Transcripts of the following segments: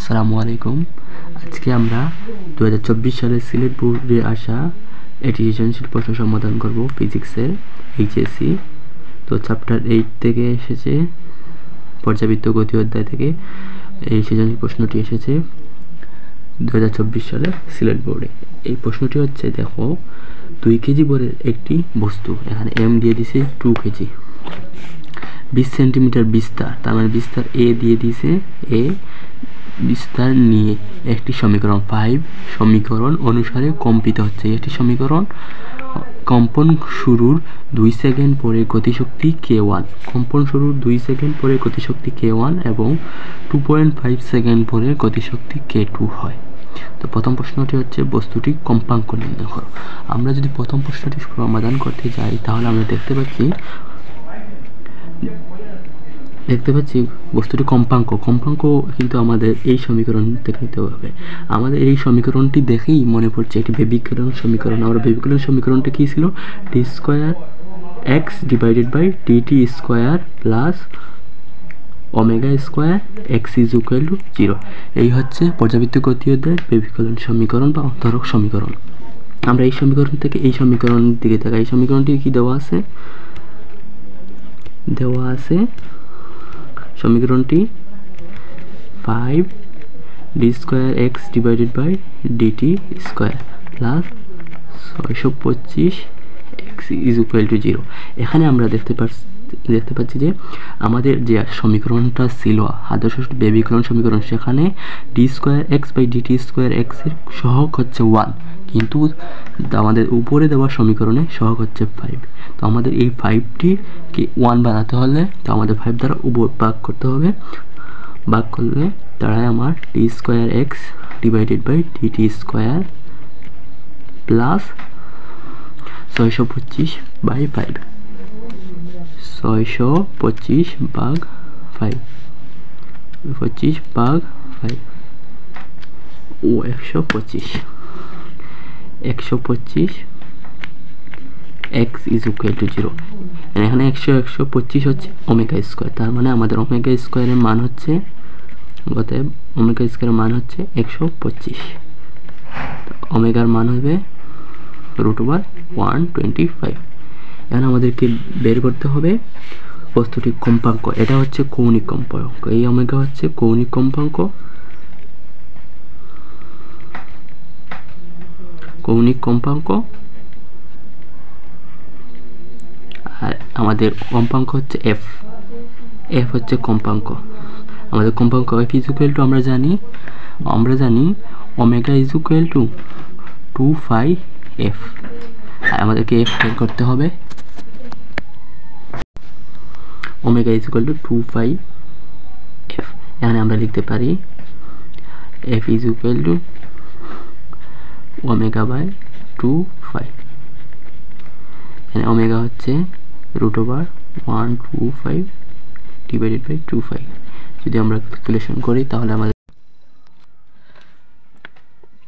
আসসালামু আলাইকুম। আজকে আমরা 2024 সালে সিলেট বোর্ডে আসা একটি সৃজনশীল প্রশ্ন সমাধান করব ফিজিক্সের এইচএসসি। তো চ্যাপ্টার 8 থেকে এসেছে, পর্যাবৃত্ত গতি অধ্যায় থেকে এই সৃজনশীল প্রশ্নটি এসেছে 2024 সালে সিলেট বোর্ডে। এই প্রশ্নটি হচ্ছে, দেখো 2 কেজি ভরের একটি বস্তু, এখানে এম দিয়ে দিছে 2 কেজি, 20 সেন্টিমিটার বিস্তার, তার মানে বিস্তার এ দিয়ে দিছে, এ বিস্তার নিয়ে একটি সমীকরণ 5 সমীকরণ অনুসারে কম্পিত হচ্ছে। একটি সমীকরণ কম্পন শুরুর 2 সেকেন্ড পরে গতিশক্তি k1, কম্পন শুরুর 2 সেকেন্ড পরে গতিশক্তি k1 এবং 2.5 সেকেন্ড পরে গতিশক্তি k2 হয়। তো প্রথম প্রশ্নটি হচ্ছে বস্তুটি কম্পাঙ্ক নির্ণয় করো। আমরা যদি প্রথম প্রশ্নটি সমাধান করতে যাই তাহলে আমরা দেখতে পাচ্ছি বস্তুটি কম্পাঙ্ক কিন্তু আমাদের এই সমীকরণ থেকে নিতে হবে। আমাদের এই সমীকরণটি দেখেই মনে পড়ছে একটি বেবিকরণ সমীকরণ। আমরা বেবিকরণ সমীকরণটি কী ছিল? T square x divided by dt square plus omega square x is equal to 0। এই হচ্ছে পর্যাবৃত্ত গতি অধ্যায়ের বেবিকরণ সমীকরণ বা অন্তরক সমীকরণ। আমরা এই সমীকরণ থেকে এই সমীকরণের দিকে তাকাই। এই সমীকরণটি কি দেওয়া আছে সমীকরণটি 5 d square x divided by dt square plus 625 x is equal to 0। এখানে আমরা দেখতে পাচ্ছি যে আমাদের যে সমীকরণটা ছিল আদর্শ বেবিকরণ সমীকরণ, সেখানে d square x by dt square এক্সের সহগ হচ্ছে 1, কিন্তু আমাদের উপরে দেওয়া সমীকরণে সহগ হচ্ছে 5। তো আমাদের এই 5টিকে 1 বানাতে হলে তো আমাদের 5 দ্বারা ভাগ করতে হবে। ভাগ করলে দাঁড়ায় আমার d square x divided by dt square plus 625 by 5, 625 ভাগ 5, 25 ভাগ 5 ও 125 এক্স ইজ ইকুয়াল টু 0। এখানে 125 হচ্ছে ওমেগা স্কোয়ার, তার মানে আমাদের ওমেগা স্কোয়ারের মান হচ্ছে 125। ওমেগার মান হবে √125। এখন আমাদেরকে বের করতে হবে বস্তুটি কম্পাঙ্ক। এটা হচ্ছে কৌণিক কম্পাঙ্ক, এই ওমেগা হচ্ছে কৌণিক কম্পাঙ্ক। আর আমাদের কম্পাঙ্ক হচ্ছে এফ হচ্ছে কম্পাঙ্ক। আমাদের কম্পাঙ্ক এফ ইজ ইকুয়াল টু আমরা জানি omega is equal to 2πf। আর আমাদেরকে এফ বের করতে হবে। Omega is equal to 2πf। এখানে আমরা লিখতে পারি f is equal to omega by 2π। এখানে ওমেগা হচ্ছে √125 ডিভাইডেড বাই 2π। যদি আমরা ক্যালকুলেশন করি তাহলে আমাদের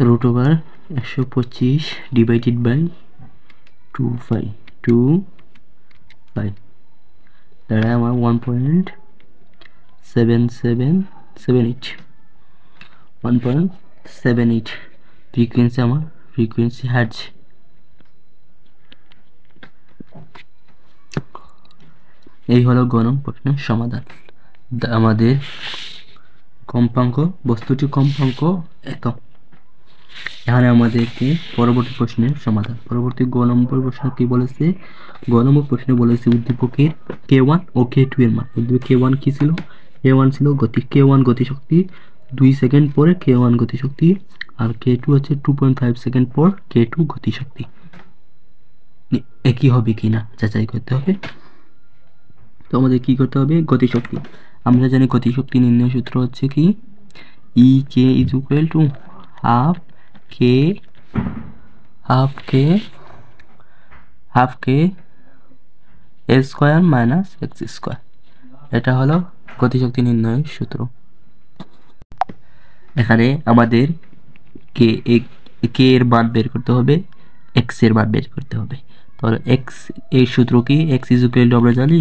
√125 ডিভাইডেড বাই 2π দাঁড়ায় আমার 1.7778 ফ্রিকোয়েন্সি হার্টজ। এই হলো গ নং প্রশ্নের সমাধান। আমাদের বস্তুটি কম্পাঙ্ক এত। এখানে আমাদেরকে পরবর্তী প্রশ্নের সমাধান। পরবর্তী গ নম্বর প্রশ্ন কি বলেছে? গ নম্বর প্রশ্নে বলেছে উদ্দীপকের k1 ও k2 এর মান। k1 কি ছিল? k1 ছিল k1 গতিশক্তি 2 সেকেন্ড পরে k1 গতিশক্তি, আর k2 হচ্ছে 2.5 সেকেন্ড পর k2 গতিশক্তি। একই হবে কিনা যাচাই করতে হবে। তো আমাদের কি করতে হবে? গতিশক্তি। আমরা জানি গতিশক্তি নির্ণয় সূত্র হচ্ছে কি E(k) is equal to half k a square minus x square. এটা হলো গতিশক্তি নির্ণয়ের সূত্র। এখানে আমাদের কে এর মান বের করতে হবে, এক্স এর মান বের করতে হবে। তাহলে এক্স এই সূত্র কি? এক্স ইজ ইকুয়াল টু আমরা জানি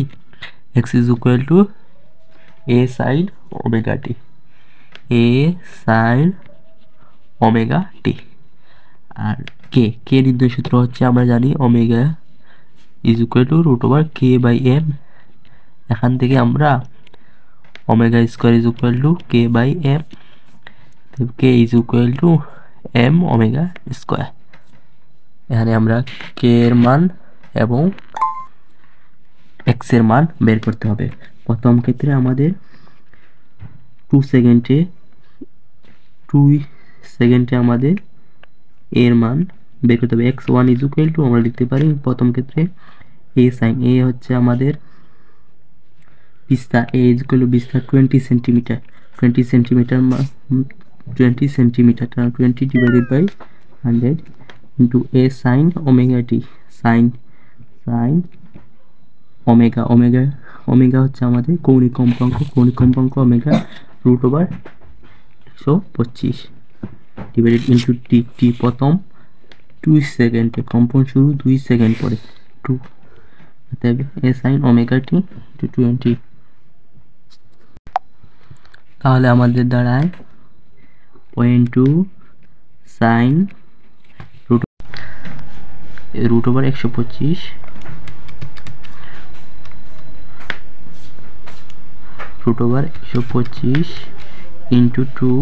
x is equal to a sin omega t। A sine omega t. আর কে নির্ণয় সূত্র হচ্ছে আমরা জানি omega is equal to root over k by m. এখান থেকে আমরা omega square is equal to k by m, k is equal to m omega square. এখানে আমরা কে এর মান এবং এক্স এর মান বের করতে হবে। প্রথম ক্ষেত্রে আমাদের 2 সেকেন্ডে আমাদের এর মান বের করতে হবে। x1 ইজ ইকুয়াল টু আমরা লিখতে পারি প্রথম ক্ষেত্রে a sin a হচ্ছে আমাদের বিস্তার, a ইজ ইকুয়াল টু বিস্তার 20 centimetre, 20 centimetre 20 divided by 100 into a sin omega t, sin omega হচ্ছে আমাদের কৌণিক কম্পাঙ্ক omega root over 125 divided into t প্রথম 2 সেকেন্ডে, কম্পন শুরু 2 সেকেন্ড পরে 2, অতএব a sin omega t to 20। তাহলে আমাদের দাঁড়ায় 0.2 sin root over 125 into 2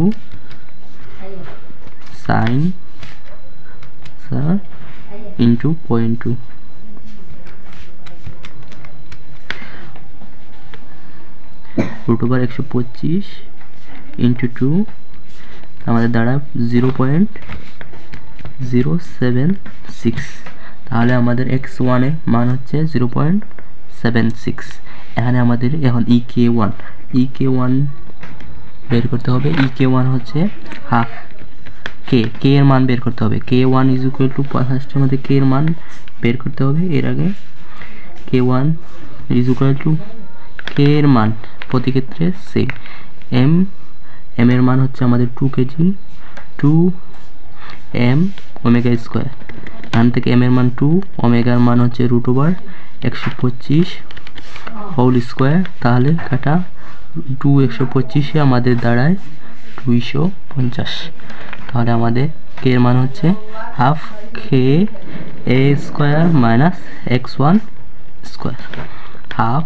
sin into 0.2। Root over 125 into 2 আমাদের দ্বারা 0.076। তাহলে আমাদের x1 এর মান হচ্ছে 0.76। এখানে আমাদের এখন EK1 বের করতে হবে। EK1 হচ্ছে হাফ k এর মান বের করতে হবে। K1 is equal two first আমাদের k এর মান বের করতে হবে। এর আগে K1 is equal two k এর মান প্রতি ক্ষেত্রে সেম। m এর মান হচ্ছে আমাদের 2 কেজি, 2 m ওমেগা স্কোয়ার। এখান থেকে m এর মান 2, ওমেগার মান হচ্ছে রুট ওভার 125 হোল স্কোয়ার। তাহলে কাটা 2 125 আমাদের দাঁড়ায় 250। তাহলে আমাদের k এর মান হচ্ছে half k a square minus x1 square. Half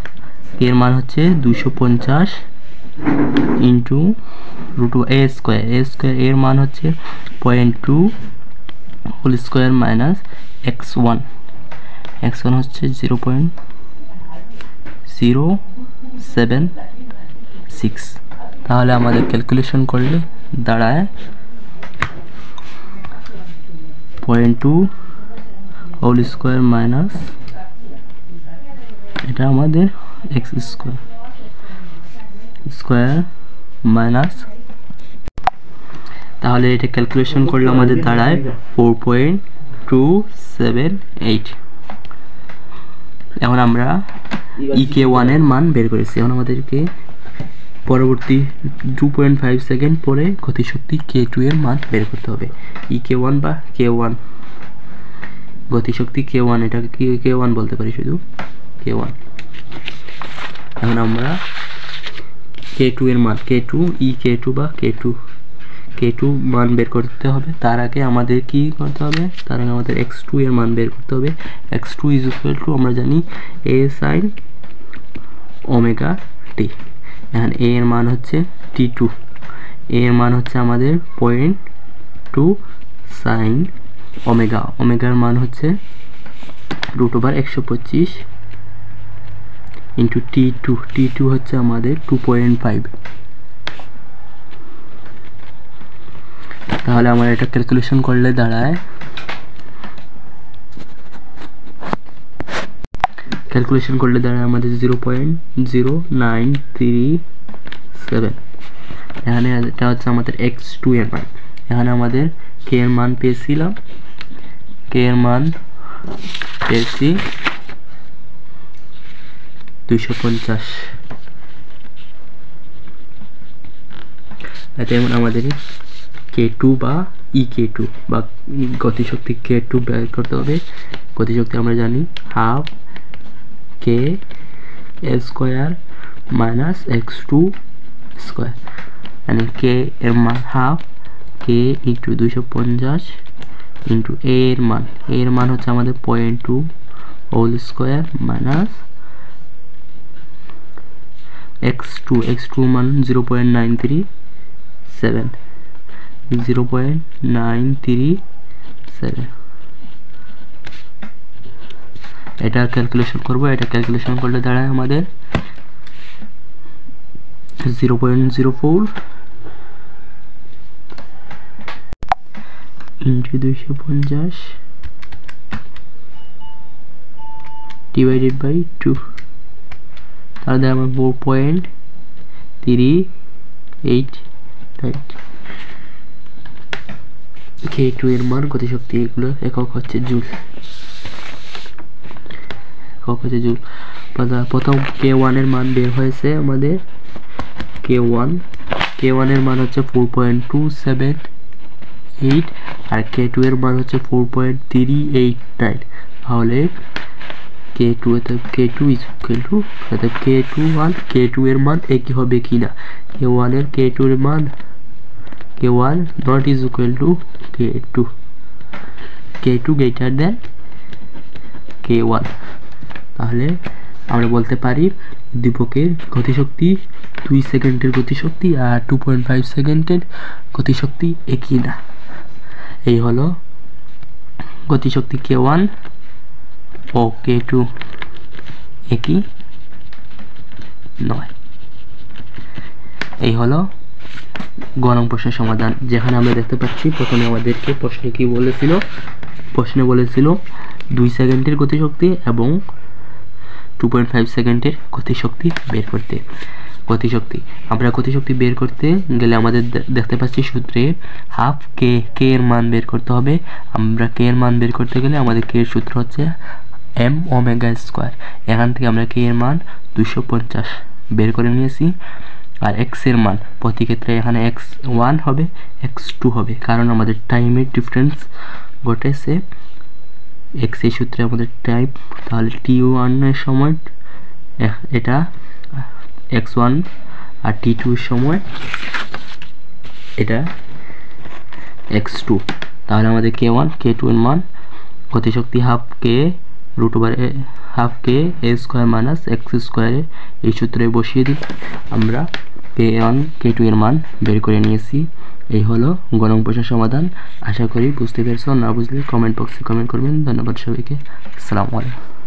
k এর মান হচ্ছে 250 ইন্টু রুট a স্কোয়ার এর মান হচ্ছে 0.2 হোল স্কোয়ার মাইনাস x1 হচ্ছে 0.076। তাহলে আমাদের ক্যালকুলেশন করলে দাঁড়ায় 0.2 হোল স্কোয়ার মাইনাস এটা আমাদের x স্কোয়ার মাইনাস, তাহলে এটা ক্যালকুলেশন করলে আমাদের দাঁড়ায় 4.278। এখন আমরা EK1 এর মান বের করেছি। এখন আমাদেরকে পরবর্তী 2.5 সেকেন্ড পরে গতিশক্তি K2 এর মান বের করতে হবে। EK1 বা K1 গতিশক্তি K1, এটাকে K1 বলতে পারি শুধু K1। এখন আমরা K2 এর মান EK2 বা K2 মান বের করতে হবে। তার আগে আমাদের কি করতে হবে? তার আগে আমাদের x2 এর মান বের করতে হবে। x2 ইজ ইকুয়াল টু আমরা জানি a sin ওমেগা t। এখন a এর মান হচ্ছে t2, a এর মান হচ্ছে আমাদের 0.2 sin ওমেগার মান হচ্ছে রুট ওভার 125 ইন্টু t2 হচ্ছে আমাদের 2.5। তাহলে আমরা এটা ক্যালকুলেশন করলে দাঁড়ায় আমাদের 0.0937। এখানে এটা হচ্ছে আমাদের x2 এর মান। এখানে আমাদের k এর মান পেয়েছিলাম, k এর মান পেয়েছি 250। যেমন আমাদের K2 বা EK2 বা গতিশক্তি K2 বের করতে হবে। গতিশক্তি আমরা জানি half k a square minus x2 square. এখানে কে এর মান হাফ কে ইন্টু 250 ইন্টু এর মান হচ্ছে আমাদের 0.2 হোল স্কোয়ার মাইনাস x2 মান 0.937 এটা ক্যালকুলেশন করব। এটা ক্যালকুলেশন করলে দাঁড়ায় আমাদের 0.04 ইন্টু 250 ডিভাইডেড বাই 2, তাহলে আমার 4.389। K2 এর মান গতিশক্তি, এগুলো একক হচ্ছে জুল। প্রথম K1 এর মান বের হয়েছে আমাদের। K1 এর মান হচ্ছে 4.278 আর K2 এর মান হচ্ছে 4.389। তাহলে K2 এর মান একই হবে কিনা, K1 এর K2 এর মান K1 not is equal to K2 greater than K1। তাহলে আমরা বলতে পারি উদ্দীপকের গতিশক্তি 2 সেকেন্ডের গতিশক্তি আর 2.5 সেকেন্ডের গতিশক্তি একই না। এই হলো গতিশক্তি K1 ও K2 একই নয়। এই হলো গণন প্রশ্নের সমাধান, যেখানে আমরা দেখতে পাচ্ছি প্রথমে আমাদেরকে প্রশ্নে কি বলেছিল, 2 সেকেন্ডের গতিশক্তি এবং 2.5 সেকেন্ডের গতিশক্তি বের করতে। আমরা গতিশক্তি বের করতে গেলে আমাদের দেখতে পাচ্ছি সূত্রে হাফ কে এর মান বের করতে হবে। আমরা কে এর মান বের করতে গেলে আমাদের কে এর সূত্র হচ্ছে m ওমেগা স্কয়ার। এখান থেকে আমরা কে এর মান 250 বের করে নিয়েছি। আর এক্স এর মান প্রতি ক্ষেত্রে এখানে x1 হবে x2 হবে, কারণ আমাদের টাইমের ডিফারেন্স ঘটেছে। এক্স এই সূত্রে আমাদের টাইম, তাহলে t1 এর সময় এটা x1 আর t2 এর সময় এটা x2। তাহলে আমাদের K1 K2 এর মান গতিশক্তি half K a square minus x স্কয়ারে এই সূত্রে বসিয়ে দিই। আমরা K1 K2 এর মান বের করে নিয়েছি। এই হলো গণন প্রশ্নের সমাধান। আশা করি বুঝতে পেরেছো, না বুঝলে কমেন্ট বক্সে কমেন্ট করবেন। ধন্যবাদ সবাইকে, আসসালামু আলাইকুম।